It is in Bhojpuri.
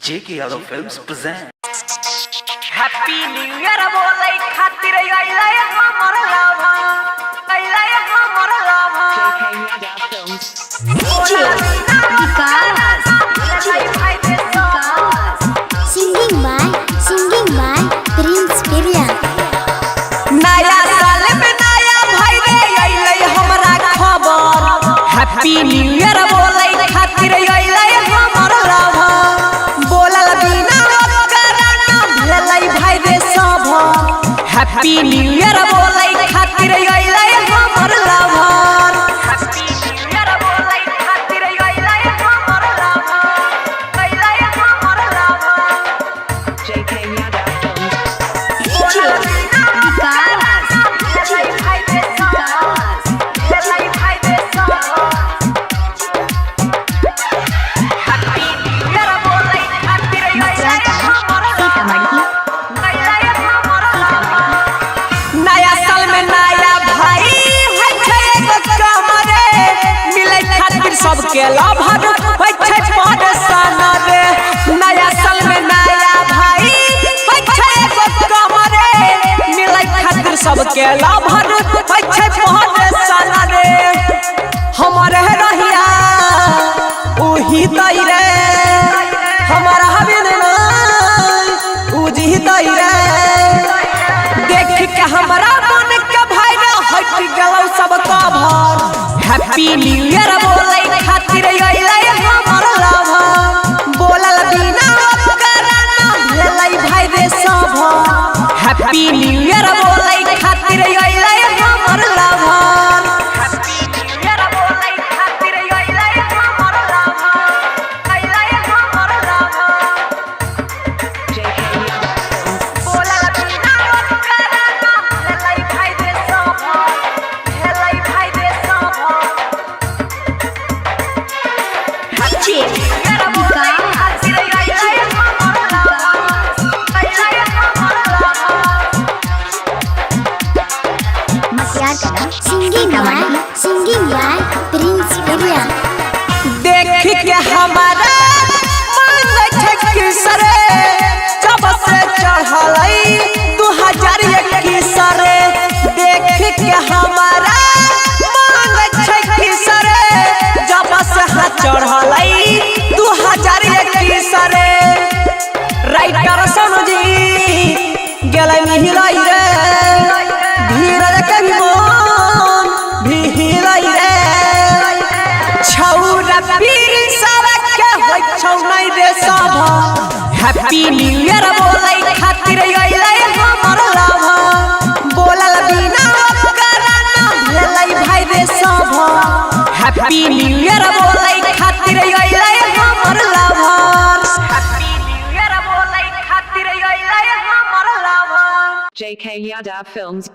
JK Yadav Films present Happy New Year बोलै खातिर अइलै हमर लावा अइलै हमर लावा DJ Vikas singing by Prince Pirya नया साल में नया भाई रे अइलै हमरा खबर Happy New Year बोलै खातिर अइलै हमर लावा बोलल बिना कराना भेलै भाई रे सब Happy New Year बोलै खातिर अइलै हमर लावा Happy New Year बोलै खातिर अइलै हमर लावा अइलै हमर लावा DJ Vikas नया साल में नया भाई है छै एगो कमरे मिलै खातिर सबके लभर है छै परेशान रे नया साल में नया भाई है छै एगो कमरे मिलै खातिर सबके लभर है छै परेशान रे हमर रहिया उही दई रे हमरा हबिन उजी दई रे देख के हमरा मन के भाई रे हट गेलौ सब कभर हैप्पी न्यू ईयर बोलै खातिर अइलै हमर लावा बोलल बिना कराना भेलै भाई रे सब हैप्पी न्यू ईयर बोलै खातिर अइलै हमर लावा हैप्पी न्यू ईयर बोलै खातिर अइलै हमर लावा अइलै हमर लावा बोलल बिना कराना भेलै भाई रे सब भेलै भाई रे सब DJ singing by Prince Pirya देख के हमारा मन छै किसरे जब से चढ़लै 2021 रे देख के हमारा मन छै किसरे जब से चढ़लै 2021 रे राइटर सनजी गेलै मिहिलै रे धीरज के मन भी हिलै रे छौरा पीर सब के होय छौ नै रे सब हैप्पी न्यू ईयर बोलै खातिर अइलै हमर लावा बोलल बिना कराना भेलै भाई रे सब हैप्पी न्यू ईयर बोलै खातिर अइलै हमर लावा हैप्पी न्यू ईयर बोलै खातिर अइलै हमर लावा JK Yadav Films